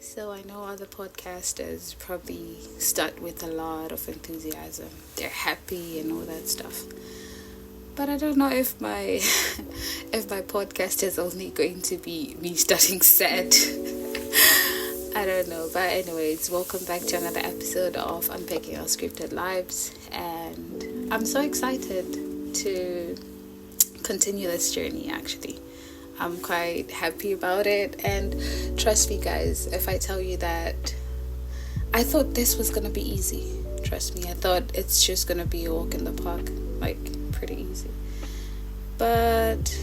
So I know other podcasters probably start with a lot of enthusiasm. They're happy and all that stuff. But I don't know if my if my podcast is only going to be me starting sad. I don't know. But anyways, welcome back to another episode of Unpacking Our Scripted Lives. And I'm so excited to continue this journey actually. I'm quite happy about it, and trust me guys, if I tell you that I thought this was gonna be easy. Trust me, I thought it's just gonna be a walk in the park, like pretty easy. But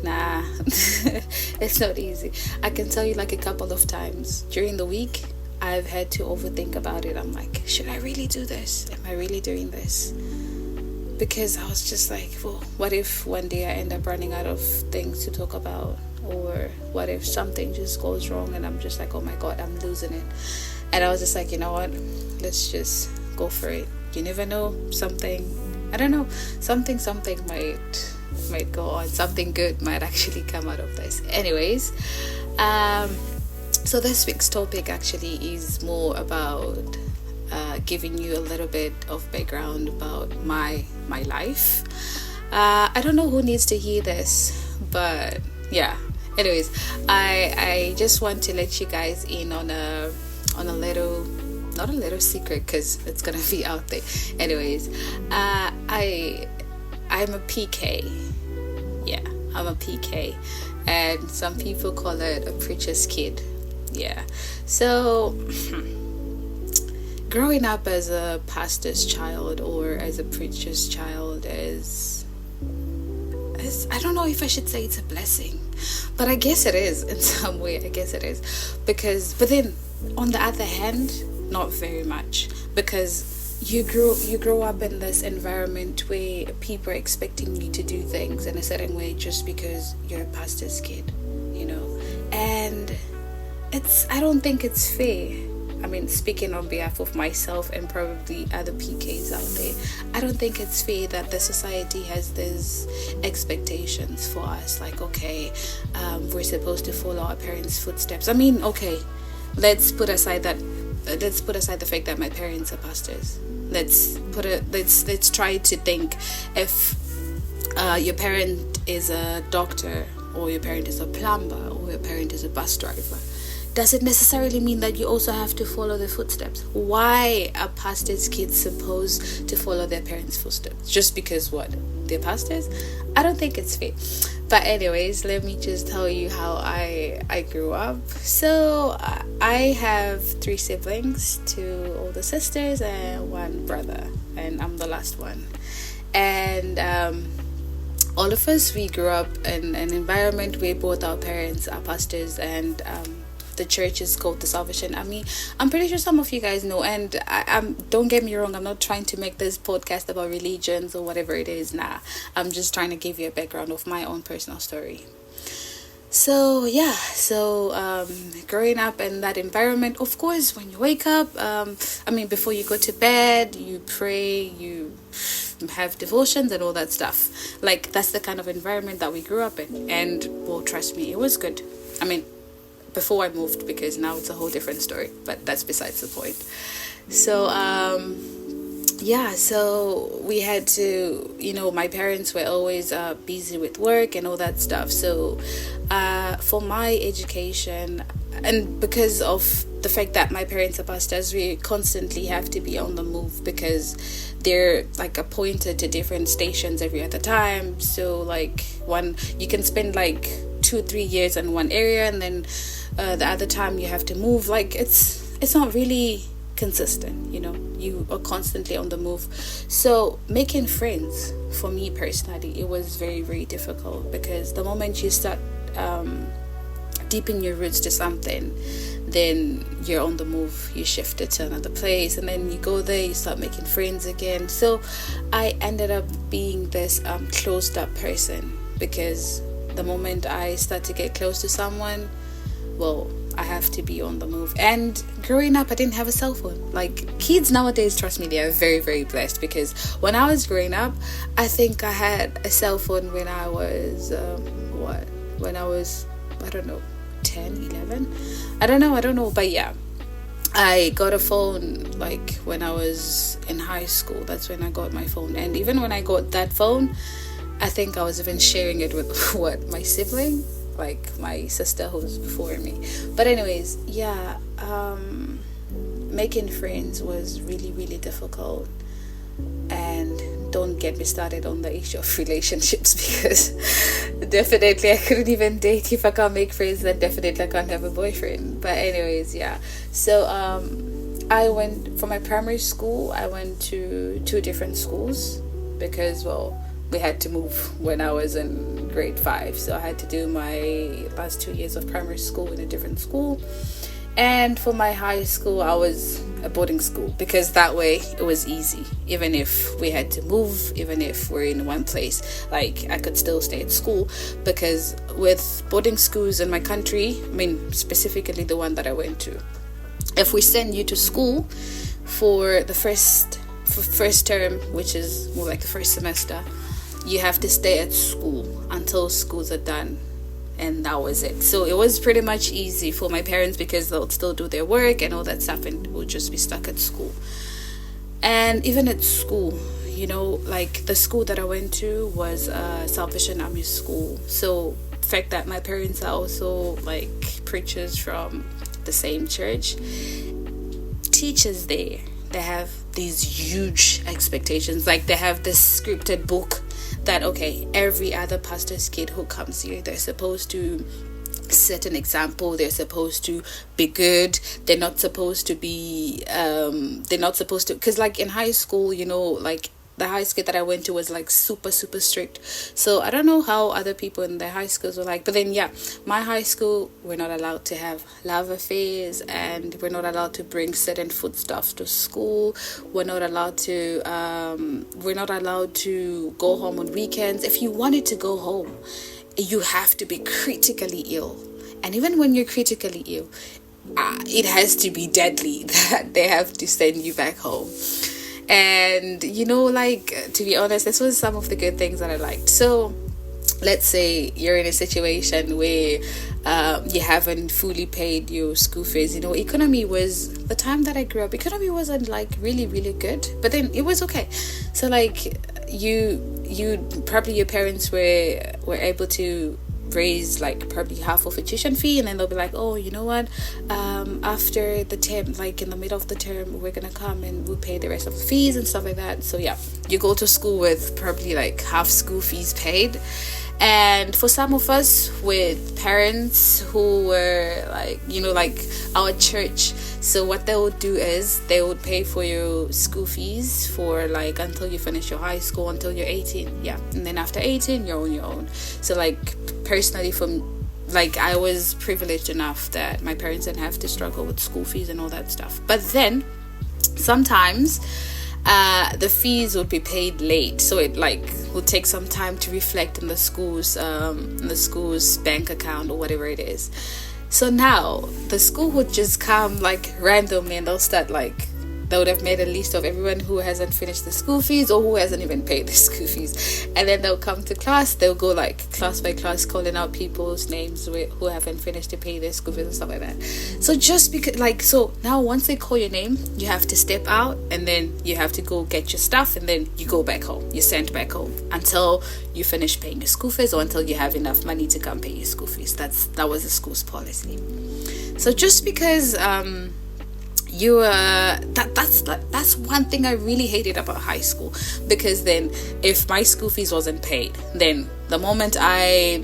nah, it's not easy. I can tell you like a couple of times during the week I've had to overthink about it. I'm like, should I really do this? Am I really doing this? Because I was just like, well, what if one day I end up running out of things to talk about? Or what if something just goes wrong and I'm just like, oh my God, I'm losing it. And I was just like, you know what? Let's just go for it. You never know, something might go on. Something good might actually come out of this. Anyways, so this week's topic actually is more about giving you a little bit of background about my life. I don't know who needs to hear this, but yeah. Anyways, I just want to let you guys in on a little, not a little secret because it's gonna be out there. Anyways, I'm a PK. Yeah, I'm a PK, and some people call it a preacher's kid. Yeah, so. Growing up as a pastor's child or as a preacher's child is I don't know if I should say it's a blessing, but I guess it is in some way. I guess it is but then on the other hand, not very much, because you grow up in this environment where people are expecting you to do things in a certain way just because you're a pastor's kid, and I don't think it's fair. I mean, speaking on behalf of myself and probably other PKs out there, I don't think it's fair that the society has these expectations for us. Like, okay, we're supposed to follow our parents' footsteps. I mean, okay, let's put aside the fact that my parents are pastors. Let's try to think if your parent is a doctor, or your parent is a plumber, or your parent is a bus driver. Does it necessarily mean that you also have to follow their footsteps? Why are pastors' kids supposed to follow their parents' footsteps? Just because what? They're pastors? I don't think it's fair. But anyways, let me just tell you how I grew up. So I have 3 siblings, 2 older sisters and 1 brother. And I'm the last one. And all of us, we grew up in an environment where both our parents are pastors, and the church is called the Salvation Army. I'm pretty sure some of you guys know, and I'm don't get me wrong, I'm not trying to make this podcast about religions or whatever it is. Nah, I'm just trying to give you a background of my own personal story. So yeah, growing up in that environment, of course, when you wake up, before you go to bed, you pray, you have devotions and all that stuff. Like, that's the kind of environment that we grew up in, and well, trust me, it was good. I mean, before I moved, because now it's a whole different story, but that's besides the point. So so we had to, my parents were always busy with work and all that stuff. So for my education, and because of the fact that my parents are pastors, we constantly have to be on the move, because they're like appointed to different stations every other time. So like you can spend like 2-3 years in one area, and then the other time you have to move. Like, it's not really consistent, you are constantly on the move. So making friends, for me personally, it was very, very difficult, because the moment you start deepen your roots to something, then you're on the move, you shift it to another place, and then you go there, you start making friends again. So I ended up being this closed up person, because the moment I start to get close to someone, well, I have to be on the move. And growing up, I didn't have a cell phone. Like, kids nowadays, trust me, they are very, very blessed, because when I was growing up, I think I had a cell phone when I was I don't know, 10, 11. I don't know, but yeah, I got a phone like when I was in high school. That's when I got my phone. And even when I got that phone, I think I was even sharing it with what, my sibling, like my sister who was before me. But anyways, yeah, making friends was really, really difficult. And don't get me started on the issue of relationships, because definitely I couldn't even date. If I can't make friends, then definitely I can't have a boyfriend. But anyways, yeah, so I went, for my primary school, I went to 2 different schools, because, well, we had to move when I was in grade 5, so I had to do my last 2 years of primary school in a different school. And for my high school, I was a boarding school, because that way it was easy. Even if we had to move, even if we're in one place, like, I could still stay at school. Because with boarding schools in my country, I mean, specifically the one that I went to, if we send you to school for the first term, which is more like the first semester, you have to stay at school until schools are done. And that was it. So it was pretty much easy for my parents, because they'll still do their work and all that stuff, and we'll just be stuck at school. And even at school, you know, like the school that I went to was a Salvation Army school. So the fact that my parents are also like preachers from the same church, teachers there, they have these huge expectations. Like, they have this scripted book that, okay, every other pastor's kid who comes here, they're supposed to set an example. They're supposed to be good. They're not supposed to be because, like, in high school, you know, like, the high school that I went to was like super, super strict. So I don't know how other people in their high schools were like. But then, yeah, my high school, we're not allowed to have love affairs, and we're not allowed to bring certain foodstuffs to school. We're not allowed to go home on weekends. If you wanted to go home, you have to be critically ill. And even when you're critically ill, it has to be deadly that they have to send you back home. And, you know, like, to be honest, this was some of the good things that I liked. So let's say you're in a situation where you haven't fully paid your school fees. You know, economy was, the time that I grew up, economy wasn't like really, really good, but then it was okay. So like, you probably, your parents were able to raise like probably half of a tuition fee, and then they'll be like, oh, you know what, after the term, like in the middle of the term, we're gonna come and we'll pay the rest of the fees and stuff like that. So yeah, you go to school with probably like half school fees paid. And for some of us with parents who were like, you know, like our church, so what they would do is they would pay for your school fees for like until you finish your high school, until you're 18. Yeah, and then after 18 you're on your own. So like, personally, from like, I was privileged enough that my parents didn't have to struggle with school fees and all that stuff. But then sometimes the fees would be paid late, so it like would take some time to reflect in the school's bank account or whatever it is. So now the school would just come like randomly, and they'll start like, they would have made a list of everyone who hasn't finished the school fees or who hasn't even paid the school fees, and then they'll come to class. They'll go like class by class, calling out people's names who haven't finished to pay their school fees and stuff like that. So just because, like, so now once they call your name, you have to step out, and then you have to go get your stuff, and then you go back home. You're sent back home until you finish paying your school fees, or until you have enough money to come pay your school fees. That was the school's policy. So just because that's one thing I really hated about high school, because then if my school fees wasn't paid, then the moment they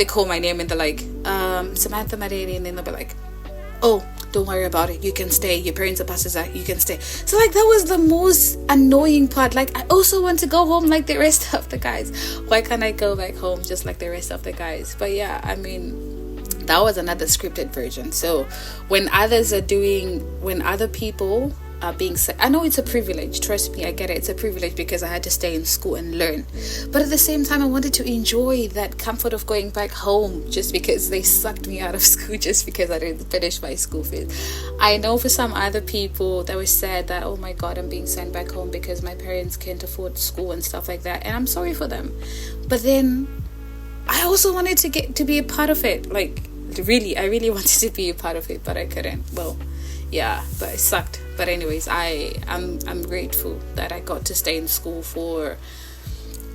call my name and they're like, Samantha Mareri, and then they'll be like, oh, don't worry about it, you can stay, your parents are pastors, you can stay. So like, that was the most annoying part. Like, I also want to go home like the rest of the guys. Why can't I go back home just like the rest of the guys? But yeah, I mean, that was another scripted version. So when other people are being said, I know it's a privilege, trust me, I get it, it's a privilege, because I had to stay in school and learn. But at the same time, I wanted to enjoy that comfort of going back home, just because they sucked me out of school just because I didn't finish my school fees. I know for some other people that were sad that, oh my god, I'm being sent back home because my parents can't afford school and stuff like that, and I'm sorry for them. But then I also wanted to get to be a part of it. Like, Really, I really wanted to be a part of it, but I couldn't. Well, yeah, but it sucked. But anyways, I'm grateful that I got to stay in school for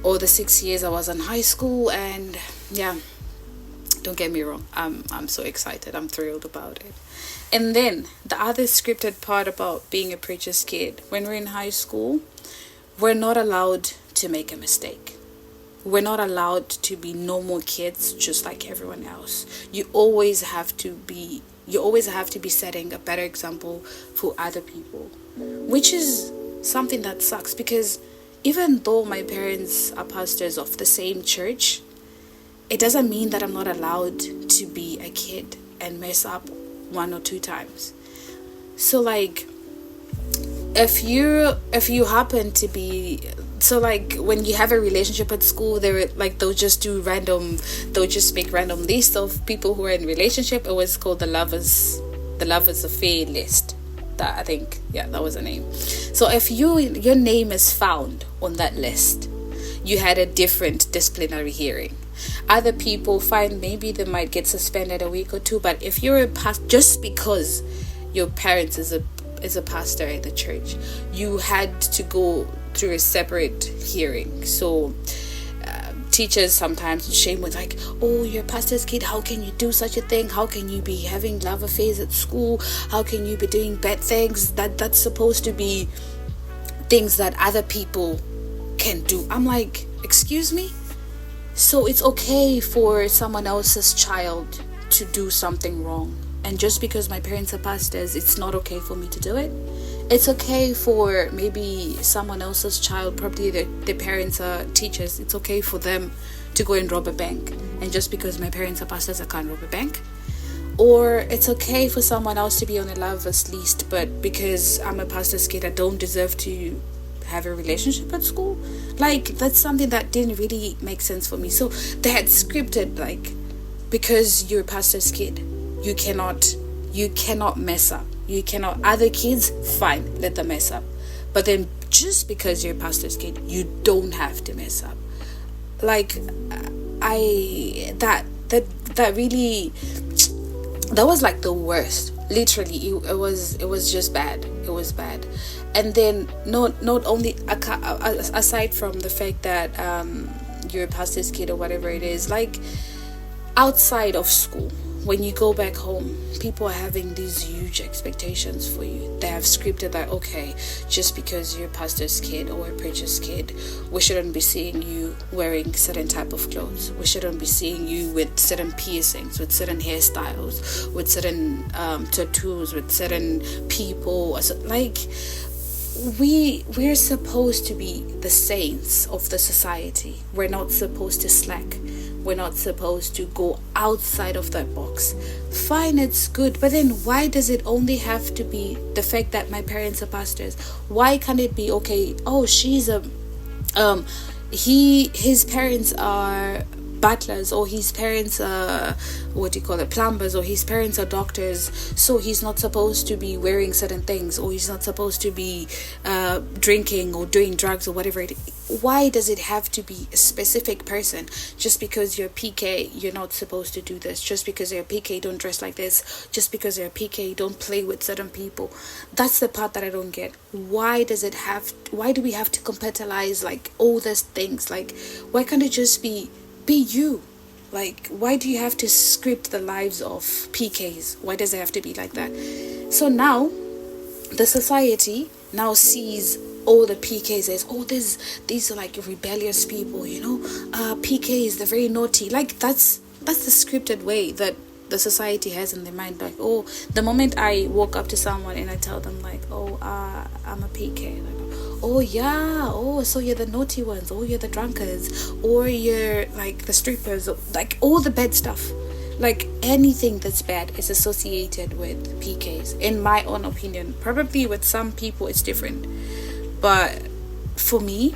all the 6 years I was in high school. And yeah, don't get me wrong, I'm so excited, I'm thrilled about it. And then the other scripted part about being a preacher's kid, when we're in high school, we're not allowed to make a mistake. We're not allowed to be normal kids just like everyone else. You always have to be setting a better example for other people, which is something that sucks, because even though my parents are pastors of the same church, it doesn't mean that I'm not allowed to be a kid and mess up one or two times. So like, if you happen to be, so like when you have a relationship at school, they'll just make random lists of people who are in relationship. It was called the lovers affair list. That, I think, yeah, that was the name. So if your name is found on that list, you had a different disciplinary hearing. Other people, fine, maybe they might get suspended a week or two, but if you're just because your parents is a pastor at the church, you had to go through a separate hearing. So teachers sometimes shame with like, oh, you're a pastor's kid, how can you do such a thing? How can you be having love affairs at school? How can you be doing bad things? That's supposed to be things that other people can do. I'm like, excuse me? So it's okay for someone else's child to do something wrong, and just because my parents are pastors, it's not okay for me to do it? It's okay for maybe someone else's child, probably their parents are teachers, it's okay for them to go and rob a bank, and just because my parents are pastors, I can't rob a bank? Or it's okay for someone else to be on a lover's list, but because I'm a pastor's kid, I don't deserve to have a relationship at school? Like, that's something that didn't really make sense for me. So they had scripted, like, because you're a pastor's kid, you cannot mess up. You cannot, other kids, fine, let them mess up. But then just because you're a pastor's kid, you don't have to mess up. Like, that was like the worst. Literally, it was just bad. It was bad. And then not only aside from the fact that you're a pastor's kid or whatever it is, like outside of school, when you go back home, people are having these huge expectations for you. They have scripted that, okay, just because you're a pastor's kid or a preacher's kid, we shouldn't be seeing you wearing certain type of clothes. We shouldn't be seeing you with certain piercings, with certain hairstyles, with certain tattoos, with certain people. Like, we're supposed to be the saints of the society. We're not supposed to slack. We're not supposed to go outside of that box. Fine, it's good, but then why does it only have to be the fact that my parents are pastors? Why can't it be, okay, oh, she's a his parents are butlers, or his parents are plumbers, or his parents are doctors, so he's not supposed to be wearing certain things, or he's not supposed to be drinking or doing drugs or whatever it is. Why does it have to be a specific person? Just because you're PK, you're not supposed to do this. Just because you're PK, don't dress like this. Just because you're PK, don't play with certain people. That's the part that I don't get. Why do we have to compartmentalize like all these things? Like, why can't it just be you? Like, why do you have to script the lives of PKs? Why does it have to be like that? So now the society now sees all the PKs as, oh, these are like rebellious people, PKs, they're very naughty. Like, that's the scripted way that the society has in their mind. Like, oh, the moment I walk up to someone and I tell them like, oh, I'm a PK, like, oh yeah, oh, so you're the naughty ones, or you're the drunkards, or you're like the strippers, like all the bad stuff. Like, anything that's bad is associated with PKs, in my own opinion. Probably with some people it's different, but for me,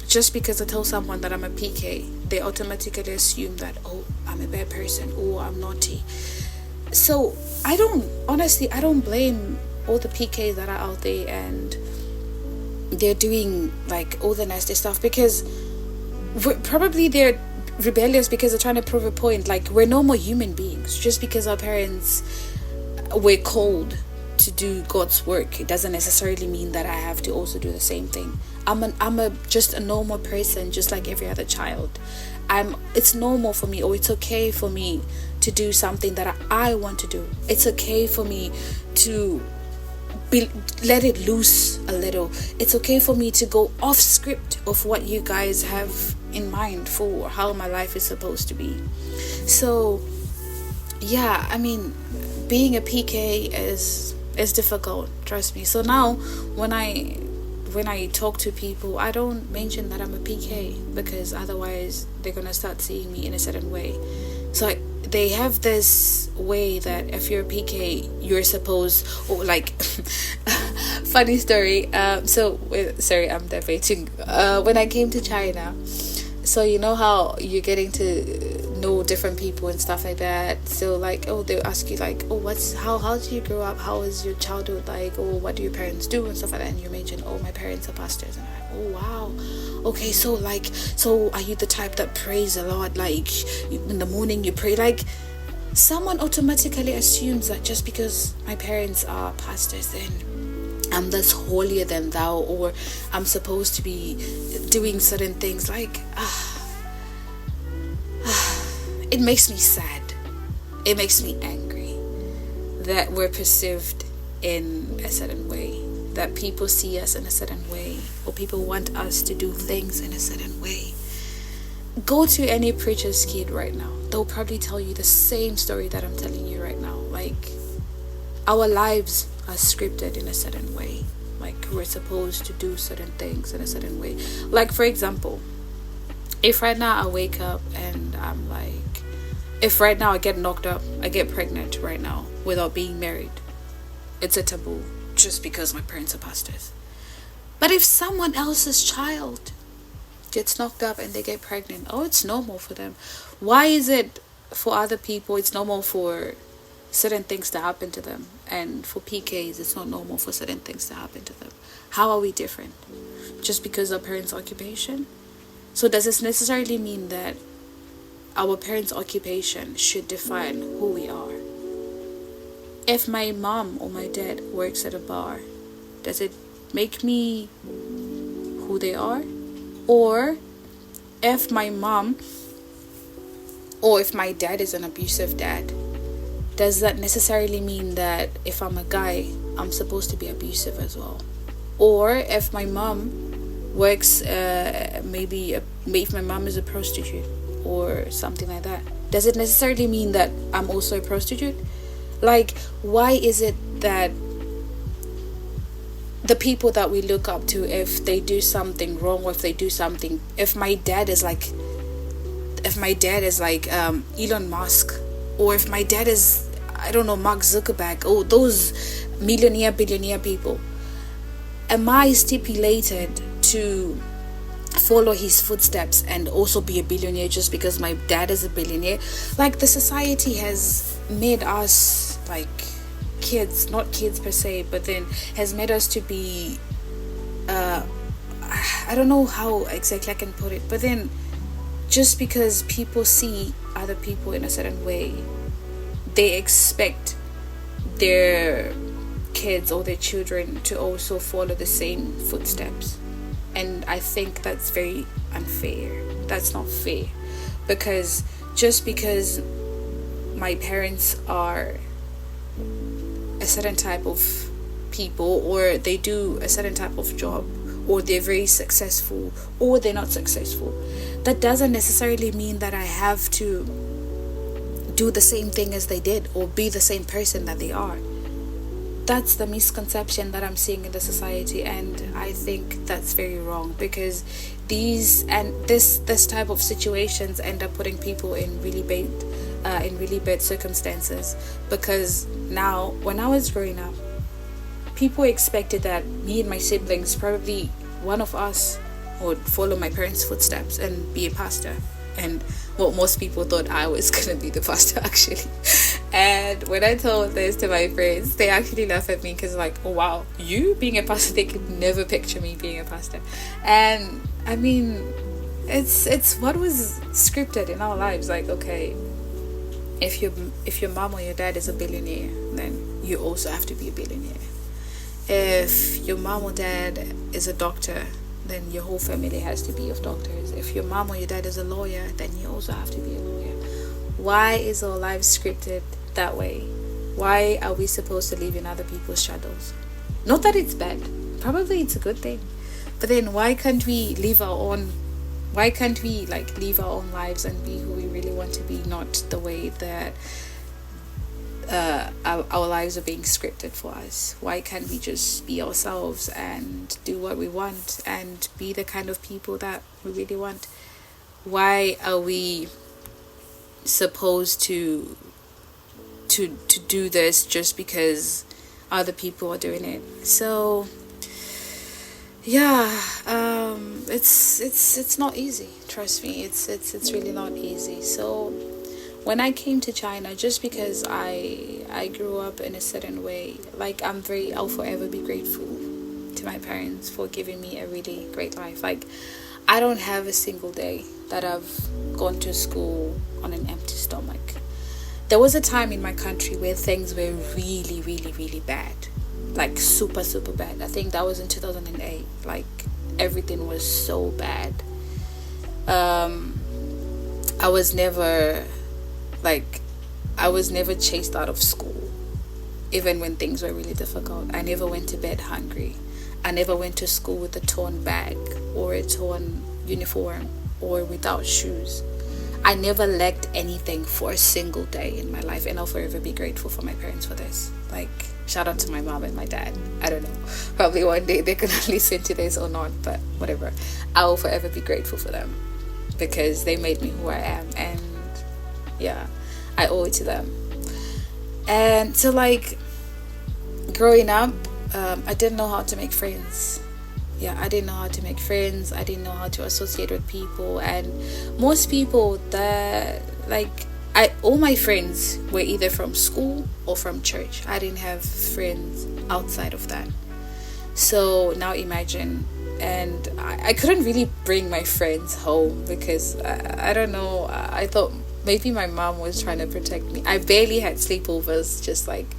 just because I tell someone that I'm a PK, they automatically assume that, oh, I'm a bad person, or I'm naughty. So I don't blame all the PKs that are out there and they're doing like all the nasty stuff, because probably they're rebellious because they're trying to prove a point. Like, we're no more human beings. Just because our parents were called to do God's work, it doesn't necessarily mean that I have to also do the same thing. I'm just a normal person, just like every other child. It's normal for me, or it's okay for me to do something that I want to do. It's okay for me to let it loose a little. It's okay for me to go off script of what you guys have in mind for how my life is supposed to be. So yeah, I mean, being a PK is difficult, trust me. So now when I talk to people, I don't mention that I'm a PK, because otherwise they're gonna start seeing me in a certain way. So they have this way that if you're a PK, you're supposed, or like, funny story. Sorry, I'm debating. When I came to China, so you know how you're getting to know different people and stuff like that. So like, they'll ask you like, how did you grow up? How was your childhood like? Or what do your parents do and stuff like that? And you mention, my parents are pastors. And I'm like, wow. Okay, so are you the type that prays a lot? Like, in the morning you pray? Like, someone automatically assumes that just because my parents are pastors, then I'm thus holier than thou, or I'm supposed to be doing certain things. Like, it makes me sad. It makes me angry that we're perceived in a certain way, that people see us in a certain way, or people want us to do things in a certain way. Go to any preacher's kid right now. They'll probably tell you the same story that I'm telling you right now. Like, our lives are scripted in a certain way. Like, we're supposed to do certain things in a certain way. Like, for example, if right now I wake up and I'm like, if right now I get knocked up, I get pregnant right now without being married, it's a taboo just because my parents are pastors. But if someone else's child gets knocked up and they get pregnant, it's normal for them. Why is it for other people it's normal for certain things to happen to them, and for PKs it's not normal for certain things to happen to them? How are we different? Just because our parents' occupation? So does this necessarily mean that our parents' occupation should define who we are? If my mom or my dad works at a bar, does it make me who they are? Or if my mom or if my dad is an abusive dad, does that necessarily mean that if I'm a guy, I'm supposed to be abusive as well? Or if my mom works, maybe if my mom is a prostitute or something like that, does it necessarily mean that I'm also a prostitute? Like, why is it that the people that we look up to, if they do something wrong, or if my dad is like Elon Musk, or if my dad is, I don't know, Mark Zuckerberg, or those billionaire people, am I stipulated to follow his footsteps and also be a billionaire just because my dad is a billionaire? Like, the society has made us like kids, not kids per se, but then has made us to be I don't know how exactly I can put it, but then just because people see other people in a certain way, they expect their kids or their children to also follow the same footsteps. And I think that's very unfair. That's not fair, because just because my parents are a certain type of people, or they do a certain type of job, or they're very successful, or they're not successful, that doesn't necessarily mean that I have to do the same thing as they did or be the same person that they are. That's the misconception that I'm seeing in the society, and I think that's very wrong, because this type of situations end up putting people in really bad circumstances. Because now, when I was growing up, people expected that me and my siblings, probably one of us, would follow my parents' footsteps and be a pastor. And most people thought I was gonna be the pastor, actually. And when I told this to my friends, they actually laugh at me, because like, oh wow, you being a pastor? They could never picture me being a pastor. And I mean, it's what was scripted in our lives. Like, okay, if your mom or your dad is a billionaire, then you also have to be a billionaire. If your mom or dad is a doctor, then your whole family has to be of doctors. If your mom or your dad is a lawyer, then you also have to be a lawyer. Why is our life scripted that way? Why are we supposed to live in other people's shadows? Not that it's bad. Probably it's a good thing. But then why can't we live our own, why can't we like live our own lives and be who we really want to be, not the way that our lives are being scripted for us? Why can't we just be ourselves and do what we want and be the kind of people that we really want? Why are we supposed to do this just because other people are doing it? So yeah, it's not easy, trust me. It's really not easy. So when I came to China, just because I grew up in a certain way, like I'll forever be grateful to my parents for giving me a really great life. Like, I don't have a single day that I've gone to school on an empty stomach. There was a time in my country where things were really, really, really bad. Like super, super bad. I think that was in 2008. Like, everything was so bad. I was never chased out of school, even when things were really difficult. I never went to bed hungry. I never went to school with a torn bag or a torn uniform or without shoes. I never lacked anything for a single day in my life, and I'll forever be grateful for my parents for this. Like, shout out to my mom and my dad. I don't know, probably one day they're gonna listen to this or not, but whatever. I will forever be grateful for them because they made me who I am, and yeah, I owe it to them. And so, like, growing up, I didn't know how to make friends. I didn't know how to make friends. I didn't know how to associate with people. And most people that, like, all my friends were either from school or from church. I didn't have friends outside of that. So now imagine, and I couldn't really bring my friends home because I don't know, I thought maybe my mom was trying to protect me. I barely had sleepovers, just like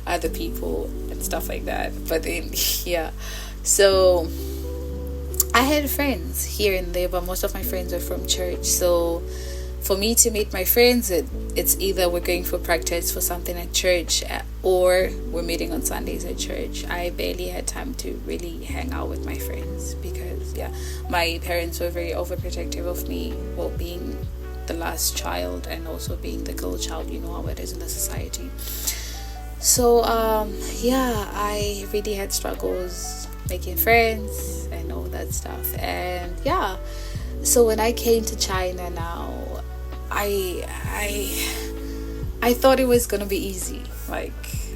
other people and stuff like that. But then, yeah. So I had friends here and there, but most of my friends were from church. So for me to meet my friends, it's either we're going for practice for something at church or we're meeting on Sundays at church. I barely had time to really hang out with my friends because, my parents were very overprotective of me, well, being the last child and also being the girl child. You know how it is in the society. So I really had struggles making friends and all that stuff. And so when I came to China now, I thought it was gonna be easy. Like,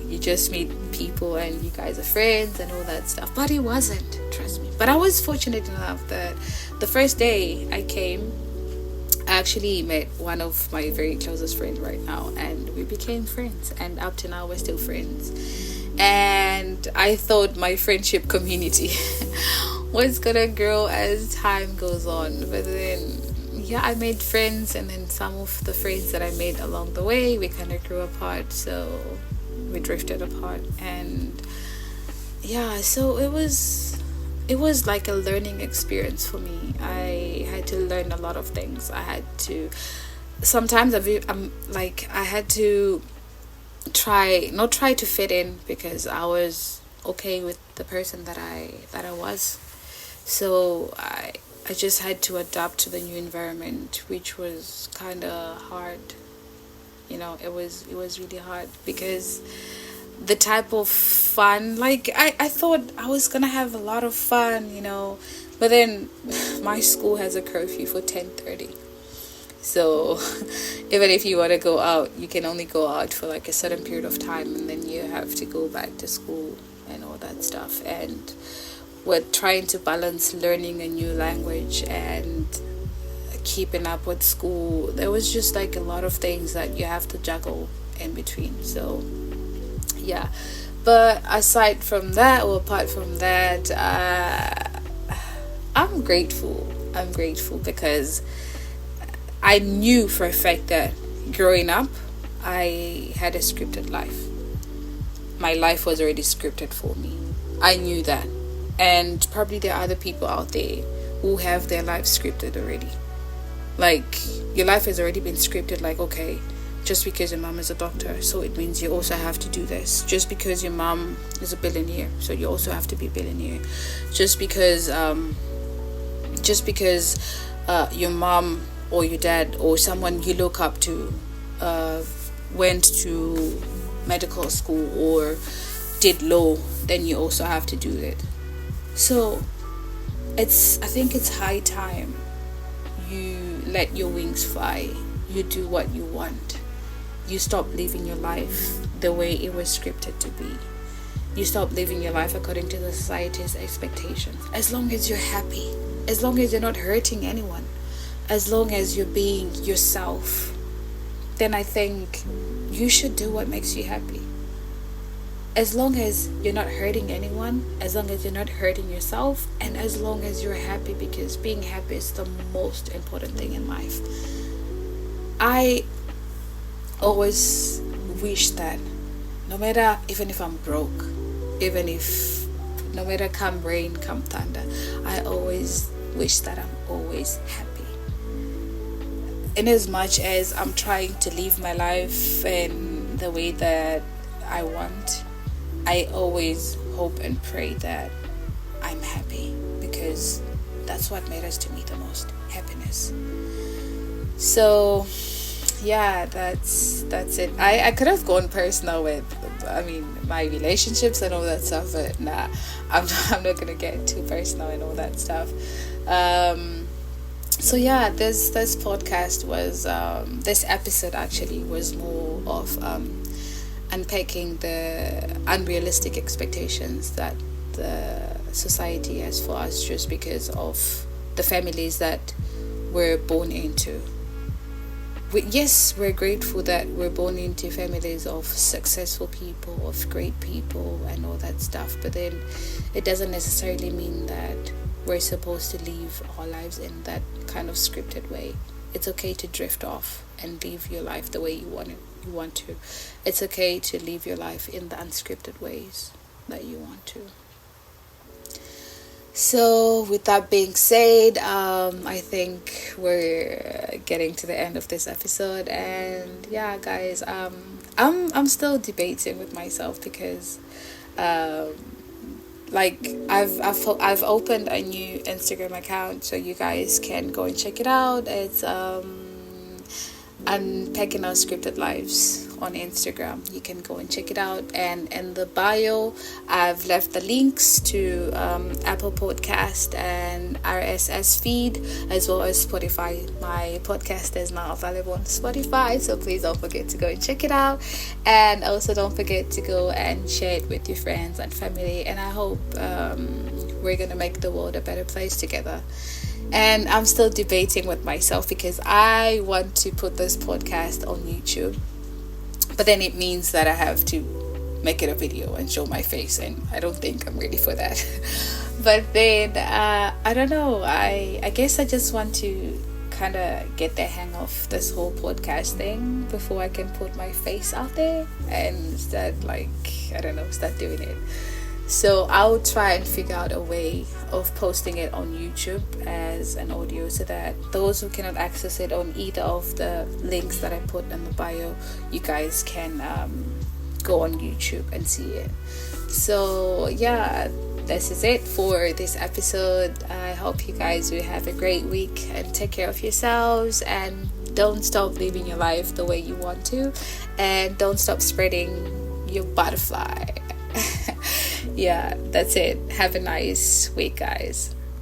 you just meet people and you guys are friends and all that stuff, but it wasn't, trust me. But I was fortunate enough that the first day I came, I actually met one of my very closest friends right now, and we became friends, and up to now we're still friends. And I thought my friendship community was gonna grow as time goes on, but then I made friends, and then some of the friends that I made along the way, we kind of grew apart, so we drifted apart. And so it was like a learning experience for me. I had to learn a lot of things. I had to sometimes I had to not try to fit in, because I was okay with the person that I was. So I just had to adapt to the new environment, which was kind of hard. It was really hard, because the type of fun, like, I thought I was gonna have a lot of fun, but then my school has a curfew for 10:30. So even if you want to go out, you can only go out for like a certain period of time, and then you have to go back to school and all that stuff. And we're trying to balance learning a new language and keeping up with school. There was just like a lot of things that you have to juggle in between. So but aside from that, or apart from that, I'm grateful. I'm grateful because I knew for a fact that growing up, I had a scripted life. My life was already scripted for me. I knew that. And probably there are other people out there who have their life scripted already. Like, your life has already been scripted, like, okay, just because your mom is a doctor, so it means you also have to do this. Just because your mom is a billionaire, so you also have to be a billionaire. Just because your mom or your dad or someone you look up to went to medical school or did law, then you also have to do it. So I think it's high time you let your wings fly. You do what you want. You stop living your life the way it was scripted to be. You stop living your life according to the society's expectations. As long as you're happy, as long as you're not hurting anyone, as long as you're being yourself, then I think you should do what makes you happy. As long as you're not hurting anyone, as long as you're not hurting yourself, and as long as you're happy, because being happy is the most important thing in life. I always wish that no matter, even if I'm broke, no matter come rain, come thunder, I always wish that I'm always happy. In as much as I'm trying to live my life in the way that I want, I always hope and pray that I'm happy, because that's what matters to me the most, happiness. So yeah, that's it. I could have gone personal with, my relationships and all that stuff, but nah, I'm not gonna get too personal and all that stuff. So yeah, this podcast was this episode actually was more of unpacking the unrealistic expectations that the society has for us just because of the families that we're born into. We're grateful that we're born into families of successful people, of great people and all that stuff, but then it doesn't necessarily mean that we're supposed to live our lives in that kind of scripted way. It's okay to drift off and live your life the way you want to. It's okay to live your life in the unscripted ways that you want to. So with that being said, I think we're getting to the end of this episode, and yeah, guys, I'm still debating with myself because I've opened a new Instagram account, so you guys can go and check it out. It's Unpacking Our Scripted Lives on Instagram. You can go and check it out, and in the bio I've left the links to Apple Podcast and RSS feed, as well as Spotify. My podcast is now available on Spotify, so please don't forget to go and check it out, and also don't forget to go and share it with your friends and family. And I hope we're gonna make the world a better place together. And I'm still debating with myself because I want to put this podcast on YouTube, but then it means that I have to make it a video and show my face, and I don't think I'm ready for that. But then I don't know, I guess I just want to kind of get the hang of this whole podcast thing before I can put my face out there and start doing it. So I'll try and figure out a way of posting it on YouTube as an audio, so that those who cannot access it on either of the links that I put in the bio, you guys can go on YouTube and see it. So yeah, this is it for this episode. I hope you guys will have a great week and take care of yourselves, and don't stop living your life the way you want to, and don't stop spreading your butterfly. Yeah, that's it. Have a nice week, guys.